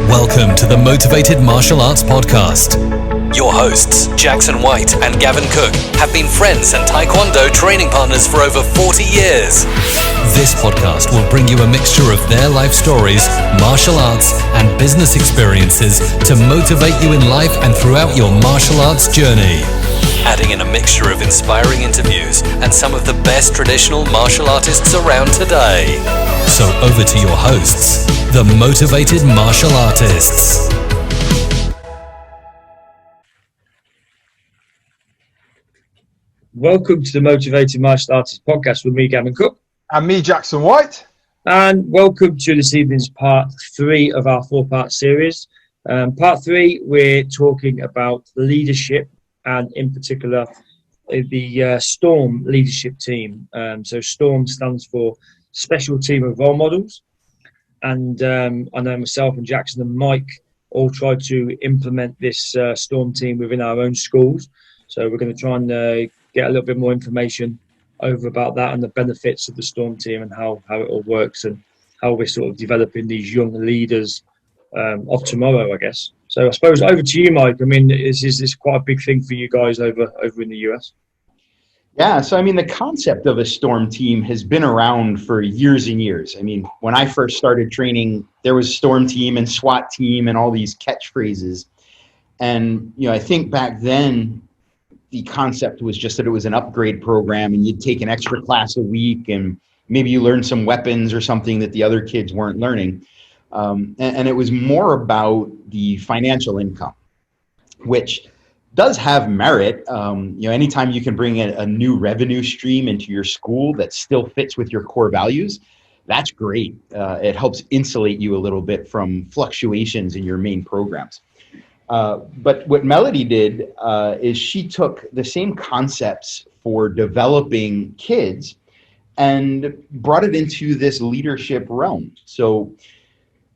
Welcome to the Motivated Martial Arts Podcast. Your hosts, Jackson White and Gavin Cook, have been friends and Taekwondo training partners for over 40 years. This podcast will bring you a mixture of their life stories, martial arts, and business experiences to motivate you in life and throughout your martial arts journey. Adding in a mixture of inspiring interviews and some of the best traditional martial artists around today. So over to your hosts, the Motivated Martial Artists. Welcome to the Motivated Martial Artists Podcast with me, Gavin Cook. And me, Jackson White. And welcome to this evening's part 3 of our 4-part series. Part 3, we're talking about leadership and in particular the STORM leadership team. So STORM stands for Special Team of Role Models. And I know myself and Jackson and Mike all try to implement this STORM team within our own schools. So we're going to try and get a little bit more information over about that and the benefits of the STORM team and how it all works and how we're sort of developing these young leaders of tomorrow, I guess. So I suppose over to you, Mike. I mean, is this quite a big thing for you guys over in the US? Yeah, so I mean, the concept of a STORM team has been around for years and years. I mean, when I first started training, there was STORM team and SWAT team and all these catchphrases. And, you know, I think back then, the concept was just that it was an upgrade program and you'd take an extra class a week and maybe you learned some weapons or something that the other kids weren't learning. And it was more about the financial income, which does have merit. You know, anytime you can bring a new revenue stream into your school that still fits with your core values, that's great. It helps insulate you a little bit from fluctuations in your main programs. But what Melody did is she took the same concepts for developing kids and brought it into this leadership realm. So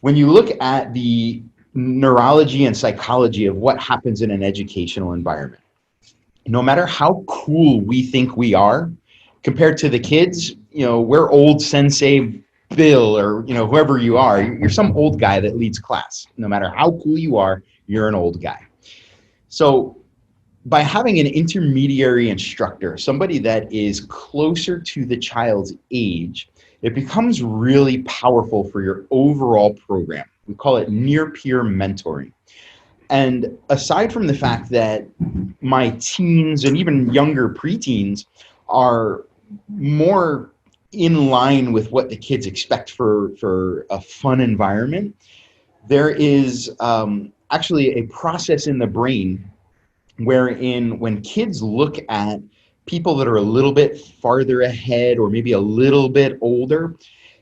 when you look at the neurology and psychology of what happens in an educational environment, no matter how cool we think we are, compared to the kids, you know, we're old Sensei Bill or, you know, whoever you are, you're some old guy that leads class. No matter how cool you are, you're an old guy. So by having an intermediary instructor, somebody that is closer to the child's age, it becomes really powerful for your overall program. We call it near-peer mentoring. And aside from the fact that my teens and even younger preteens are more in line with what the kids expect for a fun environment, there is actually a process in the brain wherein when kids look at people that are a little bit farther ahead or maybe a little bit older,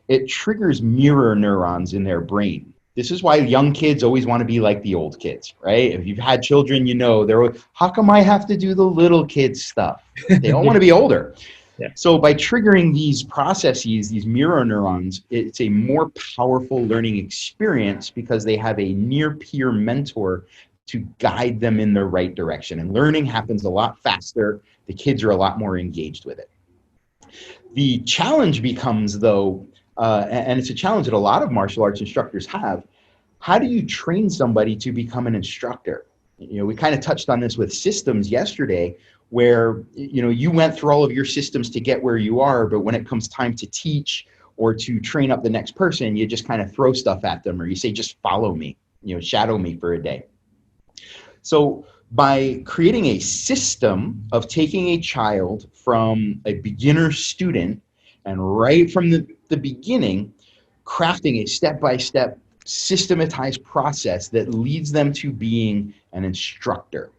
it triggers mirror neurons in their brain. This is why young kids always want to be like the old kids, right? If you've had children, you know, they're, how come I have to do the little kids stuff? They don't want to be older. Yeah. So by triggering these processes, these mirror neurons, it's a more powerful learning experience because they have a near-peer mentor to guide them in the right direction. And learning happens a lot faster. The kids are a lot more engaged with it. The challenge becomes, though, and it's a challenge that a lot of martial arts instructors have, how do you train somebody to become an instructor? You know, we kind of touched on this with systems yesterday, where, you know, you went through all of your systems to get where you are, but when it comes time to teach or to train up the next person, you just kind of throw stuff at them, or you say, just follow me, you know, shadow me for a day. So by creating a system of taking a child from a beginner student and right from the beginning, crafting a step-by-step systematized process that leads them to being an instructor,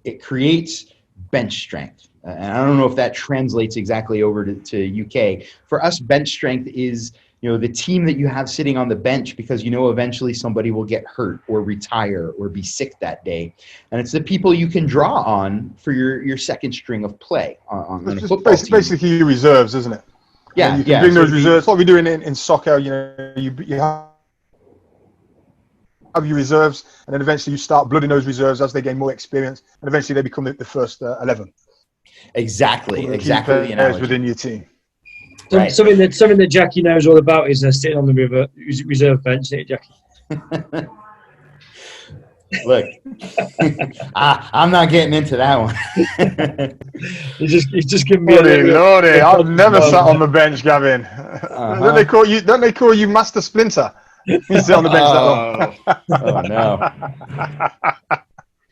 it creates bench strength. And I don't know if that translates exactly over to UK. For us, bench strength is, you know, the team that you have sitting on the bench because you know eventually somebody will get hurt or retire or be sick that day. And it's the people you can draw on for your second string of play on a football team. Basically your reserves, isn't it? Yeah, you can bring those reserves. What we're doing in soccer, you know, you have your reserves, and then eventually you start blooding those reserves as they gain more experience, and eventually they become the first 11. Exactly. Within your team. Right. Something that Jackie knows all about is sitting on the reserve bench, isn't it, Jackie? Look, I'm not getting into that one. He's just giving me Lordy, I've never sat on the bench, Gavin. Don't they call you Master Splinter? You sit on the bench that long. Oh no.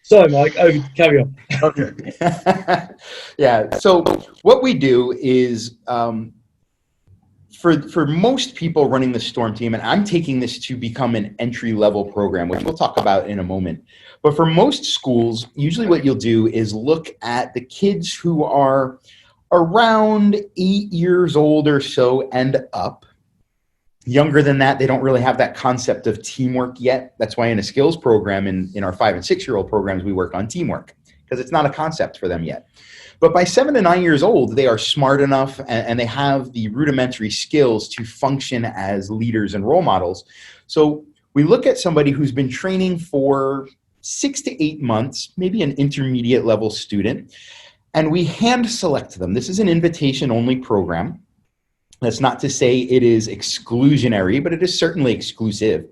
Sorry, Mike. Carry on. Okay. Yeah. So what we do is, for most people running the Storm team, and I'm taking this to become an entry-level program, which we'll talk about in a moment. But for most schools, usually what you'll do is look at the kids who are around 8 years old or so and up. Younger than that, they don't really have that concept of teamwork yet. That's why in a Skillz program, in our 5 and 6 year old programs, we work on teamwork, because it's not a concept for them yet. But by 7 to 9 years old, they are smart enough and they have the rudimentary skills to function as leaders and role models. So we look at somebody who's been training for 6 to 8 months, maybe an intermediate level student, and we hand select them. This is an invitation only program. That's not to say it is exclusionary, but it is certainly exclusive.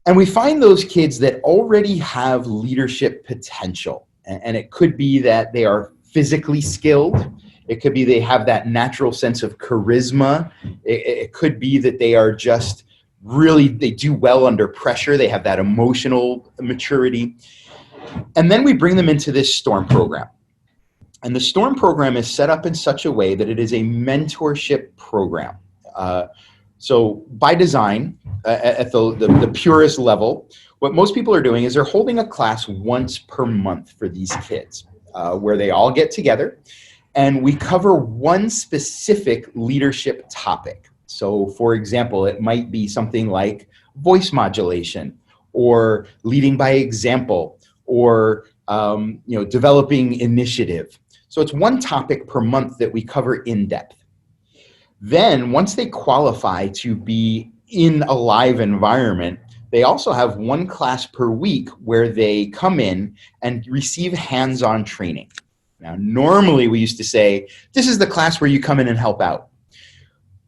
And we find those kids that already have leadership potential. And it could be that they are physically skilled. It could be they have that natural sense of charisma. It could be that they are just really, they do well under pressure. They have that emotional maturity. And then we bring them into this Storm program. And the Storm program is set up in such a way that it is a mentorship program. So by design, at the purest level, what most people are doing is they're holding a class once per month for these kids, where they all get together and we cover one specific leadership topic. So for example, it might be something like voice modulation or leading by example or developing initiative. So it's one topic per month that we cover in depth. Then once they qualify to be in a live environment, they also have one class per week where they come in and receive hands-on training. Now, normally we used to say, this is the class where you come in and help out.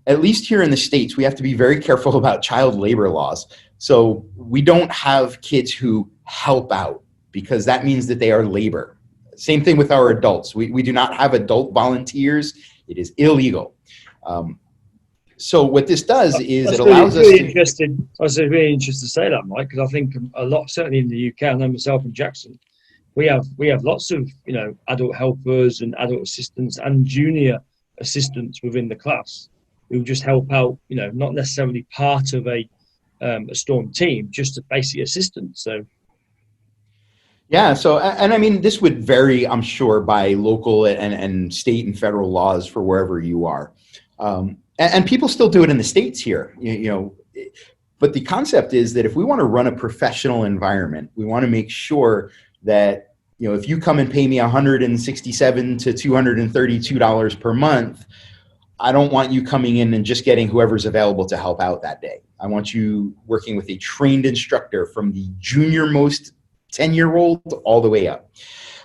At least here in the States, we have to be very careful about child labor laws. So we don't have kids who help out because that means that they are labor. Same thing with our adults. We do not have adult volunteers. It is illegal. So what this does is it allows us to... I was really interested to say that, Mike, because I think a lot, certainly in the UK, I know myself and Jackson, we have lots of adult helpers and adult assistants and junior assistants within the class who just help out, not necessarily part of a Storm team, just a basic assistant. So. Yeah, so, and I mean, this would vary, I'm sure, by local and state and federal laws for wherever you are. And people still do it in the States here, but the concept is that if we want to run a professional environment, we want to make sure that, if you come and pay me $167 to $232 per month, I don't want you coming in and just getting whoever's available to help out that day. I want you working with a trained instructor from the junior most 10-year-old all the way up.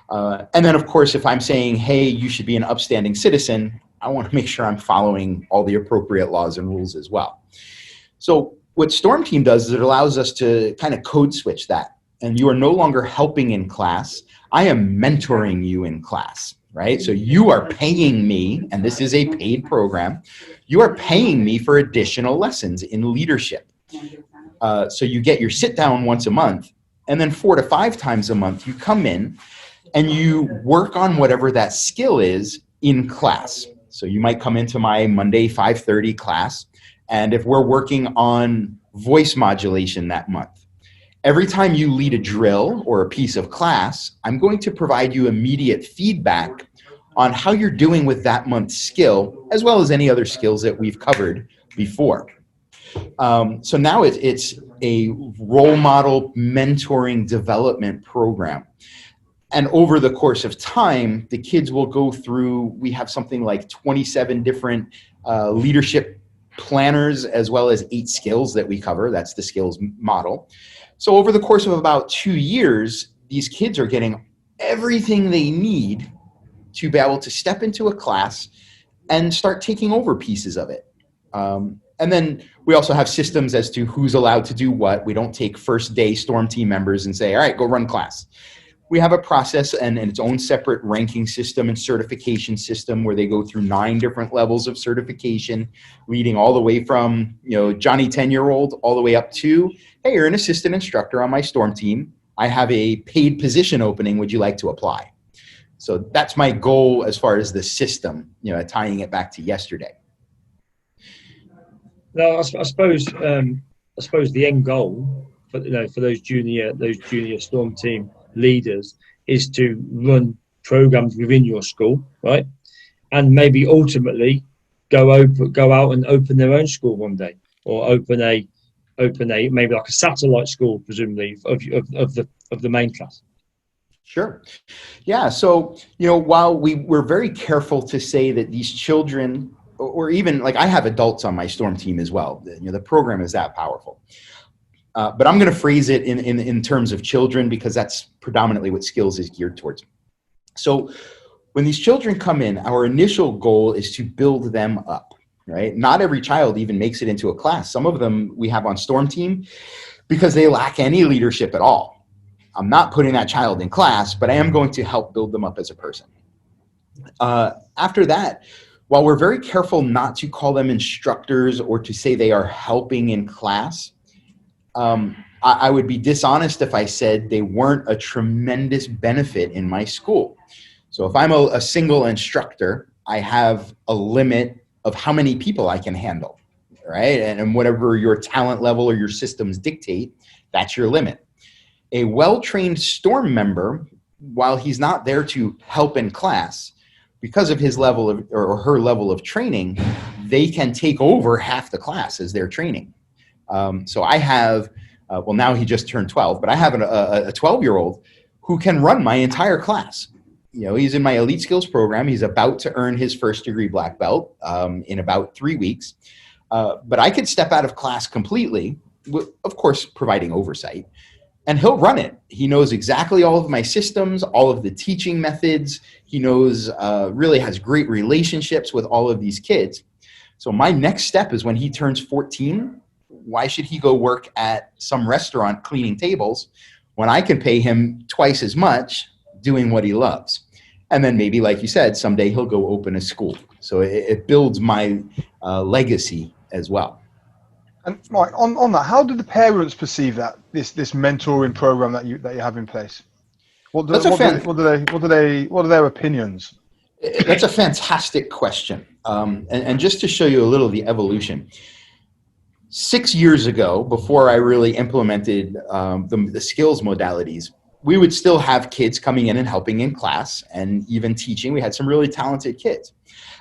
And then, of course, if I'm saying, hey, you should be an upstanding citizen, I want to make sure I'm following all the appropriate laws and rules as well. So what Storm Team does is it allows us to kind of code switch that. And you are no longer helping in class. I am mentoring you in class, right? So you are paying me, and this is a paid program, you are paying me for additional lessons in leadership. So you get your sit down once a month, and then 4 to 5 times a month, you come in and you work on whatever that skill is in class. So you might come into my Monday 5:30 class, and if we're working on voice modulation that month, every time you lead a drill or a piece of class, I'm going to provide you immediate feedback on how you're doing with that month's skill, as well as any other skills that we've covered before. So now it's a role model mentoring development program. And over the course of time, the kids will go through, we have something like 27 different leadership planners, as well as 8 skills that we cover. That's the Skillz model. So over the course of about 2 years, these kids are getting everything they need to be able to step into a class and start taking over pieces of it. And then we also have systems as to who's allowed to do what. We don't take first day storm team members and say, all right, go run class. We have a process and its own separate ranking system and certification system where they go through 9 different levels of certification, leading all the way from, Johnny 10-year-old all the way up to, hey, you're an assistant instructor on my storm team. I have a paid position opening. Would you like to apply? So that's my goal as far as the system, tying it back to yesterday. Now, I suppose the end goal for those junior storm team leaders is to run programs within your school, right? And maybe ultimately go out and open their own school one day, or open a maybe like a satellite school, presumably of the main class. Sure. Yeah. So, while we're very careful to say that these children, or even like I have adults on my storm team as well, the program is that powerful. But I'm going to phrase it in terms of children because that's predominantly what Skillz is geared towards. So when these children come in, our initial goal is to build them up, right? Not every child even makes it into a class. Some of them we have on storm team because they lack any leadership at all. I'm not putting that child in class, but I am going to help build them up as a person. After that, while we're very careful not to call them instructors or to say they are helping in class, I would be dishonest if I said they weren't a tremendous benefit in my school. So if I'm a single instructor, I have a limit of how many people I can handle, right? And whatever your talent level or your systems dictate, that's your limit. A well-trained storm member, while he's not there to help in class, because of his level of or her level of training, they can take over half the class as they're training. So I have, now he just turned 12, but I have a 12-year-old who can run my entire class. He's in my Elite Skillz program. He's about to earn his first degree black belt in about 3 weeks. But I could step out of class completely, of course, providing oversight, and he'll run it. He knows exactly all of my systems, all of the teaching methods. He knows, really has great relationships with all of these kids. So my next step is when he turns 14, why should he go work at some restaurant cleaning tables when I can pay him twice as much doing what he loves? And then maybe, like you said, someday he'll go open a school. So it builds my legacy as well. And Mike, on that, how do the parents perceive that this mentoring program that you have in place? What are their opinions? That's a fantastic question. And just to show you a little of the evolution, 6 years ago, before I really implemented the Skillz modalities, we would still have kids coming in and helping in class and even teaching. We had some really talented kids.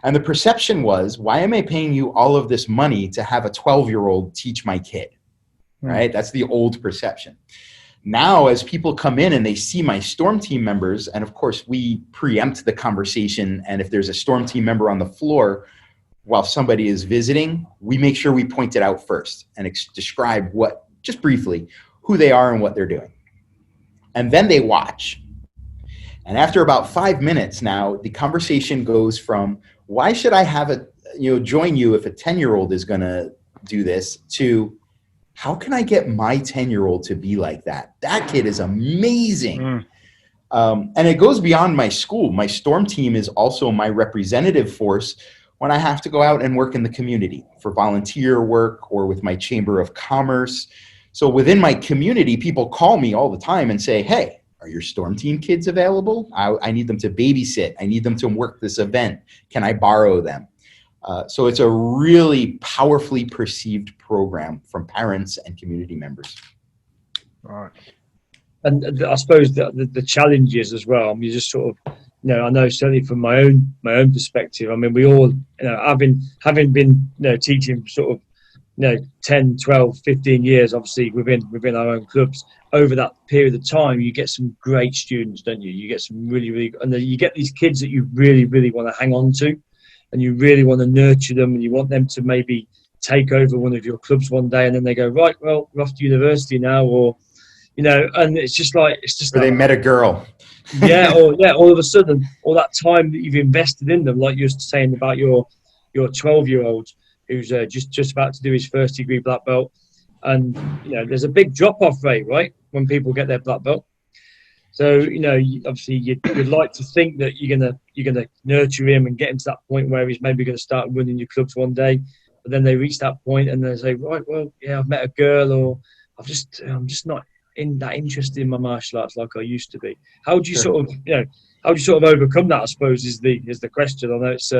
And the perception was, why am I paying you all of this money to have a 12-year-old teach my kid? Right? That's the old perception. Now, as people come in and they see my storm team members, and of course we preempt the conversation, and if there's a storm team member on the floor while somebody is visiting, we make sure we point it out first and describe just briefly, who they are and what they're doing. And then they watch. And after about 5 minutes now, the conversation goes from, why should I join you if a 10-year-old is going to do this, to how can I get my 10-year-old to be like that? That kid is amazing. And it goes beyond my school. My storm team is also my representative force when I have to go out and work in the community for volunteer work or with my Chamber of Commerce. So within my community, people call me all the time and say, hey, are your storm team kids available? I need them to babysit. I need them to work this event. Can I borrow them? So it's a really powerfully perceived program from parents and community members. All right. And I suppose the challenges as well. I mean, just sort of, I know certainly from my own perspective. I mean, we all, having been teaching sort of 10, 12, 15 years, obviously within our own clubs, over that period of time, you get some great students, don't you? You get some really, and then you get these kids that you really, really want to hang on to, and you really want to nurture them, and you want them to maybe take over one of your clubs one day, and then they go, right, well, we're off to university now, or, and it's just. Or they met a girl. all of a sudden, all that time that you've invested in them, like you were saying about your 12-year-old, who's just about to do his first degree black belt. And, there's a big drop-off rate, right, when people get their black belt. So, obviously you'd like to think that you're gonna nurture him and get him to that point where he's maybe going to start running your clubs one day. But then they reach that point and they say, right, well, yeah, I've met a girl, or I'm just not that interested in my martial arts like I used to be. How do you sort of overcome that, I suppose, is the question. I know it's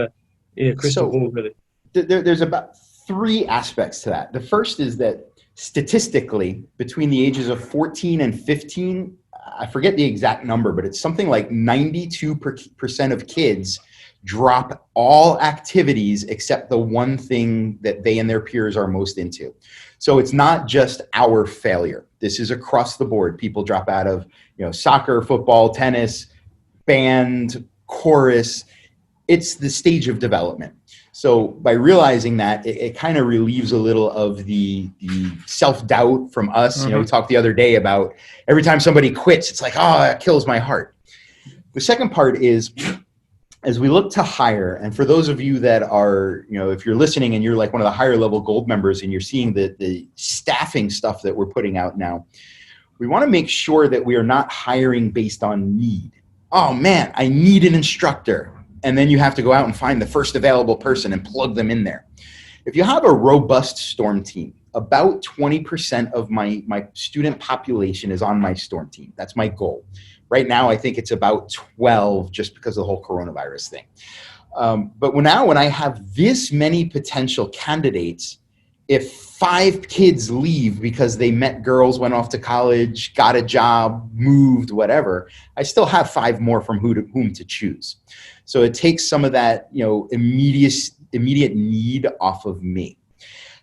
crystal ball, really. There's about 3 aspects to that. The first is that statistically, between the ages of 14 and 15, I forget the exact number, but it's something like 92% of kids drop all activities except the one thing that they and their peers are most into. So it's not just our failure. This is across the board. People drop out of, soccer, football, tennis, band, chorus. It's the stage of development. So by realizing that, it kind of relieves a little of the self-doubt from us. Mm-hmm. We talked the other day about every time somebody quits, it's like, oh, that kills my heart. The second part is, as we look to hire, and for those of you that are, if you're listening and you're like one of the higher level gold members and you're seeing the staffing stuff that we're putting out now, we want to make sure that we are not hiring based on need. Oh man, I need an instructor. And then you have to go out and find the first available person and plug them in there. If you have a robust storm team, about 20% of my student population is on my storm team. That's my goal. Right now, I think it's about 12 just because of the whole coronavirus thing. But now when I have this many potential candidates, if 5 kids leave because they met girls, went off to college, got a job, moved, whatever, I still have 5 more from whom to choose. So it takes some of that, immediate need off of me.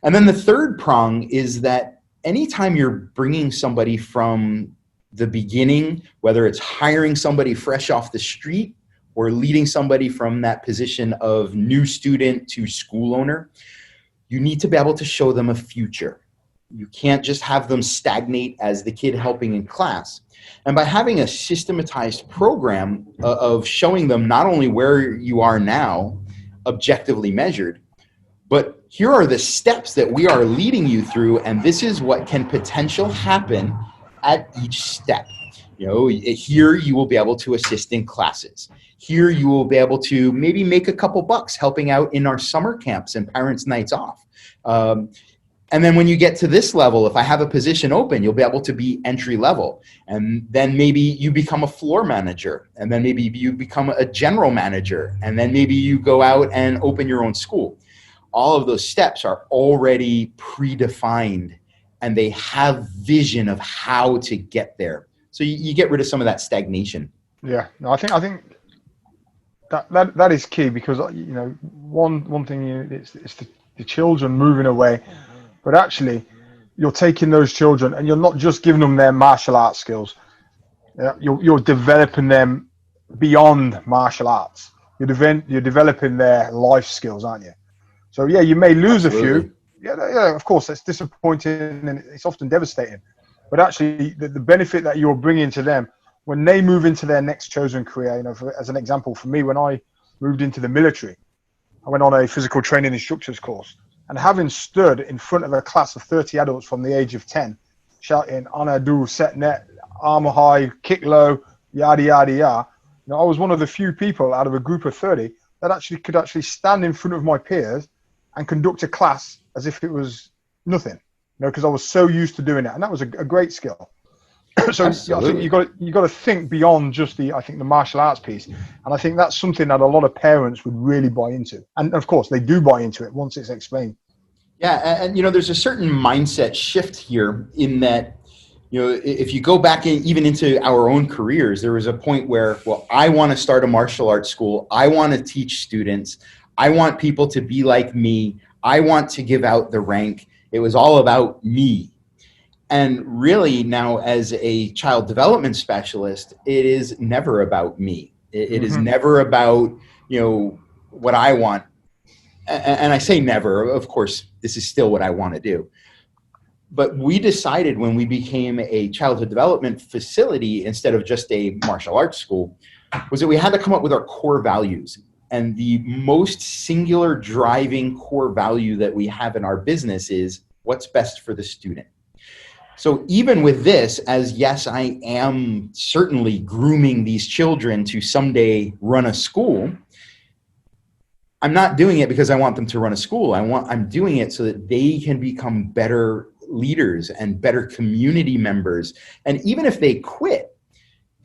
And then the third prong is that anytime you're bringing somebody from the beginning, whether it's hiring somebody fresh off the street or leading somebody from that position of new student to school owner, you need to be able to show them a future. You can't just have them stagnate as the kid helping in class. And by having a systematized program of showing them not only where you are now, objectively measured, but here are the steps that we are leading you through, and this is what can potentially happen at each step. Here you will be able to assist in classes. Here you will be able to maybe make a couple bucks helping out in our summer camps and parents' nights off. And then when you get to this level, if I have a position open, you'll be able to be entry level. And then maybe you become a floor manager. And then maybe you become a general manager. And then maybe you go out and open your own school. All of those steps are already predefined and they have vision of how to get there. So you get rid of some of that stagnation. Yeah, no, I think that is key because, one thing it's the children moving away. But actually, you're taking those children and you're not just giving them their martial arts skills. You're developing them beyond martial arts. You're developing their life skills, aren't you? So, yeah, you may lose Absolutely. A few. Yeah, of course, it's disappointing and it's often devastating. But actually, the benefit that you're bringing to them, when they move into their next chosen career, as an example, for me, when I moved into the military, I went on a physical training instructor's course. And having stood in front of a class of 30 adults from the age of 10, shouting, Ana, do, set net, arm high, kick low, yada, yada, yada, I was one of the few people out of a group of 30 that could stand in front of my peers and conduct a class as if it was nothing, because I was so used to doing it. And that was a great skill. So Absolutely. I think you got to think beyond just the martial arts piece, and I think that's something that a lot of parents would really buy into, and of course they do buy into it once it's explained. Yeah, and there's a certain mindset shift here in that, if you go back even into our own careers, there was a point where, well, I want to start a martial arts school, I want to teach students, I want people to be like me, I want to give out the rank. It was all about me. And really now as a child development specialist, it is never about me. It is never about, what I want. And I say never, of course, this is still what I want to do. But we decided when we became a childhood development facility instead of just a martial arts school, was that we had to come up with our core values. And the most singular driving core value that we have in our business is what's best for the student. So even with this, as yes, I am certainly grooming these children to someday run a school, I'm not doing it because I want them to run a school. I'm doing it so that they can become better leaders and better community members. And even if they quit,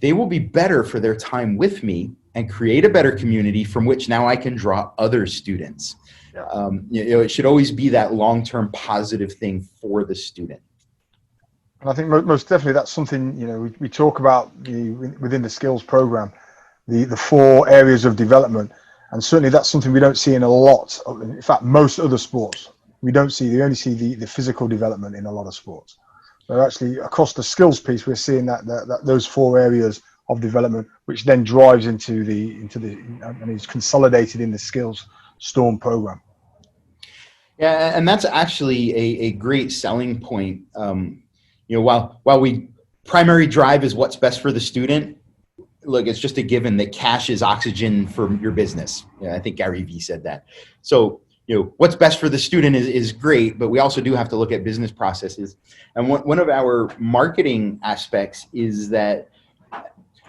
they will be better for their time with me and create a better community from which now I can draw other students. Yeah. It should always be that long-term positive thing for the student. And I think most definitely that's something, we talk about within the Skillz program, the 4 areas of development. And certainly that's something we don't see in a lot of, in fact, most other sports. We only see the physical development in a lot of sports. So actually across the skills piece, we're seeing that those 4 areas of development, which then drives into and is consolidated in the Skillz Storm program. Yeah, and that's actually a great selling point. While we primary drive is what's best for the student, look, it's just a given that cash is oxygen for your business. Yeah, I think Gary Vee said that. So, what's best for the student is great, but we also do have to look at business processes. And one of our marketing aspects is that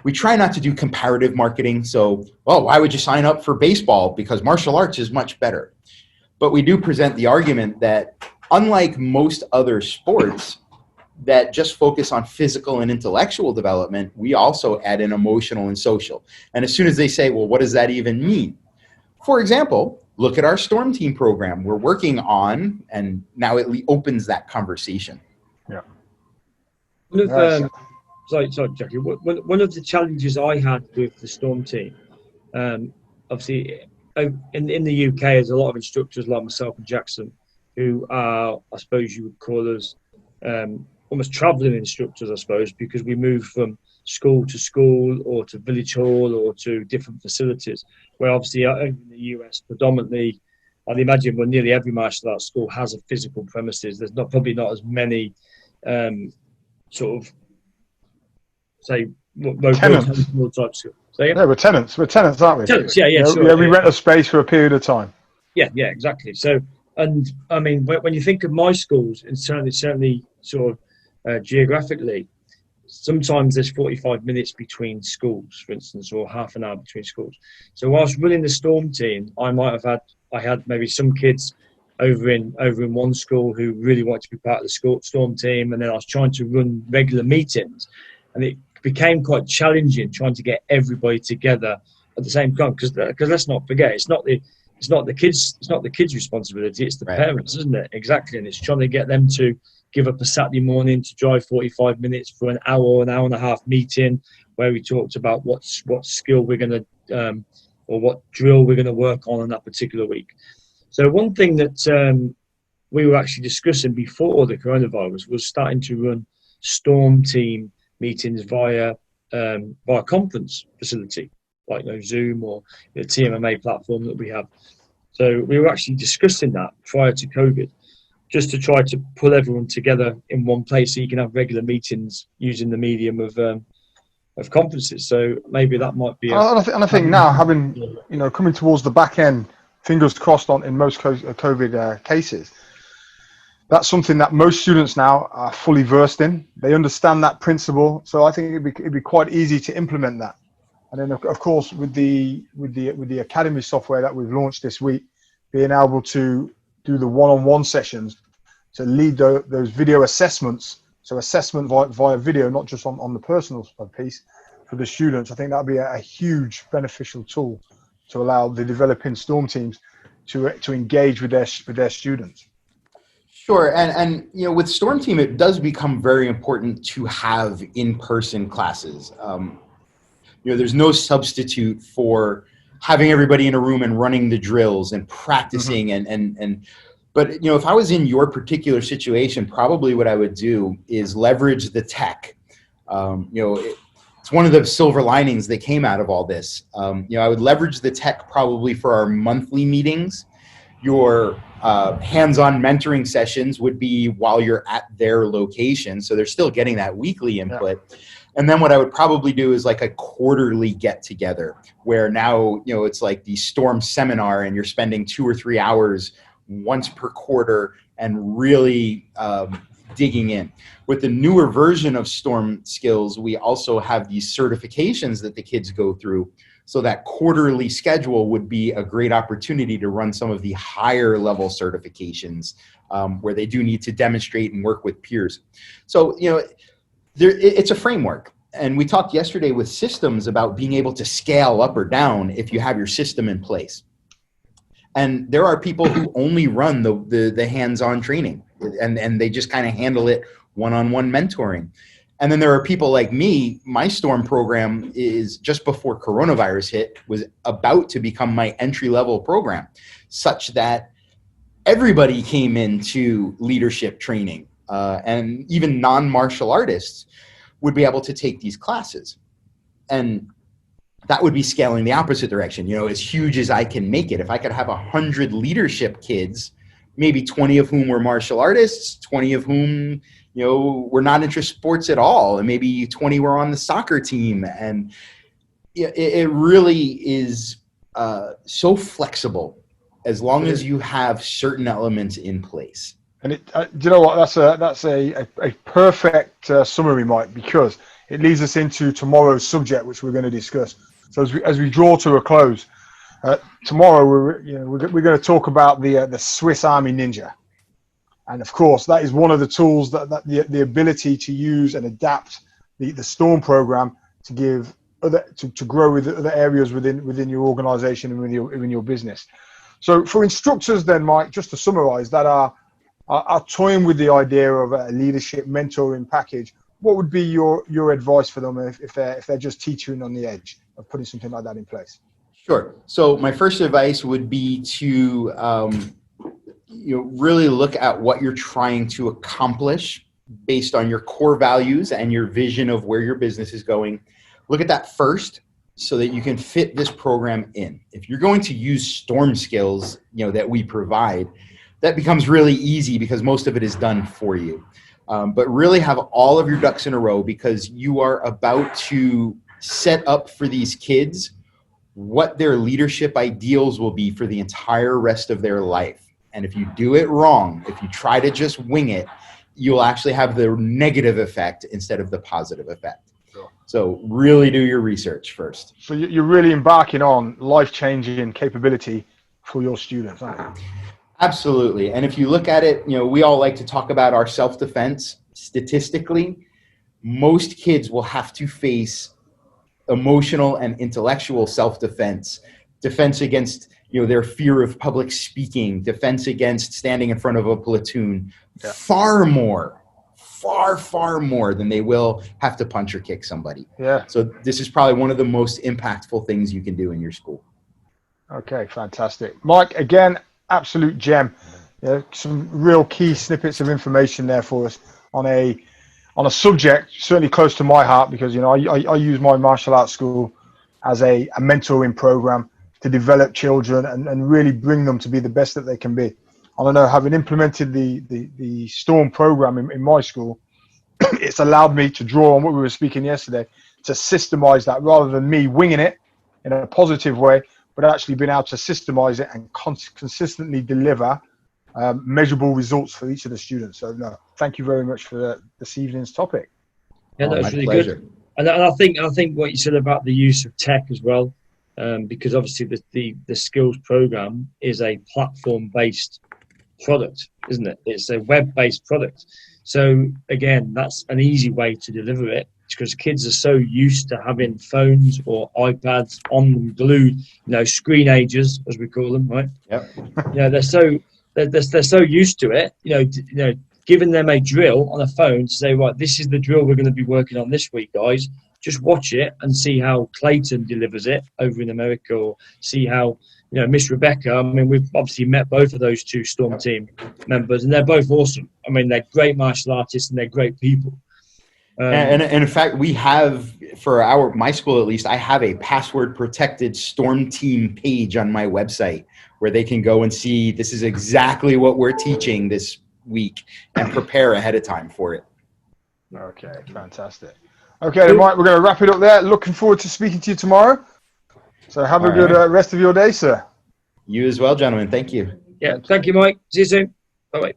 we try not to do comparative marketing. So, why would you sign up for baseball? Because martial arts is much better. But we do present the argument that unlike most other sports that just focus on physical and intellectual development, we also add in emotional and social. And as soon as they say, well, what does that even mean? For example, look at our Storm Team program we're working on, and now it opens that conversation. Yeah. Sorry, Jackie. One of the challenges I had with the Storm Team, obviously, in the UK, there's a lot of instructors like myself and Jackson who are, I suppose you would call us, almost travelling instructors, I suppose, because we move from school to school or to village hall or to different facilities. Where obviously over in the US, predominantly, I'd imagine well, nearly every martial arts school has a physical premises. There's probably not as many sort of, say, tenants type school. So, yeah, we're tenants, aren't we? Tenants, yeah, sure. Yeah, we rent a space for a period of time. Yeah, exactly. So, and I mean, when you think of my schools, and certainly sort of geographically, sometimes there's 45 minutes between schools, for instance, or half an hour between schools. So whilst running the Storm Team, I had maybe some kids over in one school who really wanted to be part of the Storm Team, and then I was trying to run regular meetings, and it became quite challenging trying to get everybody together at the same time, because let's not forget, it's not the kids' responsibility, it's the parents, isn't it? Exactly. And it's trying to get them to give up a Saturday morning to drive 45 minutes for an hour and a half meeting where we talked about what skill we're going to or what drill we're going to work on that particular week. So one thing that we were actually discussing before the coronavirus was starting to run Storm Team meetings via conference facility, like Zoom or the TMMA platform that we have. So we were actually discussing that prior to COVID, just to try to pull everyone together in one place so you can have regular meetings using the medium of conferences. So maybe that might be. And I think now having, coming towards the back end, fingers crossed in most COVID cases, that's something that most students now are fully versed in. They understand that principle. So I think it'd be quite easy to implement that. And then of course with the Academy software that we've launched this week, being able to do the one-on-one sessions to lead those video assessments. So assessment via video, not just on the personal piece for the students. I think that'd be a huge beneficial tool to allow the developing Storm teams to engage with their students. Sure, and with Storm Team, it does become very important to have in-person classes. There's no substitute for having everybody in a room and running the drills and practicing but if I was in your particular situation, probably what I would do is leverage the tech. It's one of the silver linings that came out of all this. I would leverage the tech probably for our monthly meetings, your Hands-on mentoring sessions would be while you're at their location. So they're still getting that weekly input. Yeah. And then what I would probably do is like a quarterly get together where now, it's like the Storm seminar and you're spending 2 or 3 hours once per quarter and really digging in. With the newer version of Storm Skillz, we also have these certifications that the kids go through. So that quarterly schedule would be a great opportunity to run some of the higher level certifications where they do need to demonstrate and work with peers. So, it's a framework. And we talked yesterday with systems about being able to scale up or down if you have your system in place. And there are people who only run the hands-on training and they just kind of handle it one-on-one mentoring. And then there are people like me. My Storm program is just before coronavirus hit, was about to become my entry-level program, such that everybody came into leadership training and even non-martial artists would be able to take these classes. And that would be scaling the opposite direction, as huge as I can make it. If I could have 100 leadership kids, maybe 20 of whom were martial artists, 20 of whom, were not interested in sports at all, and maybe 20 were on the soccer team. And it really is so flexible as long as you have certain elements in place. And do you know what? That's a perfect summary, Mike, because it leads us into tomorrow's subject, which we're going to discuss. So as we draw to a close, tomorrow we're going to talk about the Swiss Army Ninja, and of course that is one of the tools that the ability to use and adapt the Storm program to give to grow with other areas within your organization and within your business. So for instructors, then, Mike, just to summarize, that are toying with the idea of a leadership mentoring package, what would be your advice for them if they're just teetering on the edge of putting something like that in place? Sure. So my first advice would be to really look at what you're trying to accomplish based on your core values and your vision of where your business is going. Look at that first so that you can fit this program in. If you're going to use Storm Skillz, that we provide, that becomes really easy because most of it is done for you. But really have all of your ducks in a row, because you are about to set up for these kids what their leadership ideals will be for the entire rest of their life. And if you do it wrong, if you try to just wing it, you'll actually have the negative effect instead of the positive effect. Sure. So really do your research first. So you're really embarking on life-changing capability for your students, aren't you? Absolutely. And if you look at it, we all like to talk about our self-defense. Statistically, most kids will have to face emotional and intellectual self-defense, defense against, their fear of public speaking, defense against standing in front of a platoon, far more than they will have to punch or kick somebody. Yeah. So this is probably one of the most impactful things you can do in your school. Okay, fantastic. Mike, again, absolute gem. Some real key snippets of information there for us on a subject certainly close to my heart, because I use my martial arts school as a mentoring program to develop children and really bring them to be the best that they can be. And I know, having implemented the Storm program in my school, it's allowed me to draw on what we were speaking yesterday, to systemize that rather than me winging it in a positive way, but actually being able to systemize it and consistently deliver measurable results for each of the students. So no, thank you very much for this evening's topic. Yeah, that was really good. And I think what you said about the use of tech as well, because obviously the Skillz program is a platform-based product, isn't it? It's a web-based product. So again, that's an easy way to deliver it, because kids are so used to having phones or iPads on them glued, screen agers, as we call them, right? Yep. They're so used to it, giving them a drill on a phone to say, right, this is the drill we're going to be working on this week, guys. Just watch it and see how Clayton delivers it over in America, or see how, Miss Rebecca. I mean, we've obviously met both of those two Storm team members, and they're both awesome. I mean, they're great martial artists and they're great people. And in fact, we have, for my school at least, I have a password protected Storm team page on my website where they can go and see this is exactly what we're teaching this week and prepare ahead of time for it. Okay, fantastic. Okay, Mike, we're going to wrap it up there. Looking forward to speaking to you tomorrow. So have a good rest of your day, sir. You as well, gentlemen. Thank you. Yeah, thank you, Mike. See you soon. Bye-bye.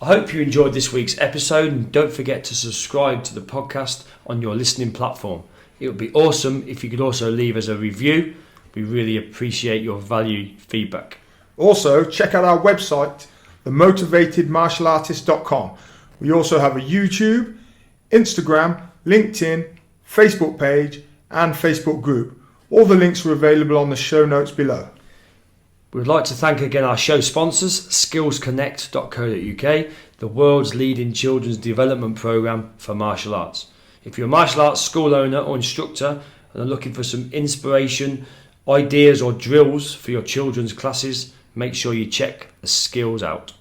I hope you enjoyed this week's episode, and don't forget to subscribe to the podcast on your listening platform. It would be awesome if you could also leave us a review. We really appreciate your valued feedback. Also, check out our website, themotivatedmartialartist.com. We also have a YouTube, Instagram, LinkedIn, Facebook page, and Facebook group. All the links are available on the show notes below. We'd like to thank again our show sponsors, skillzconnect.co.uk, the world's leading children's development program for martial arts. If you're a martial arts school owner or instructor and are looking for some inspiration, ideas or drills for your children's classes, make sure you check the Skillz out.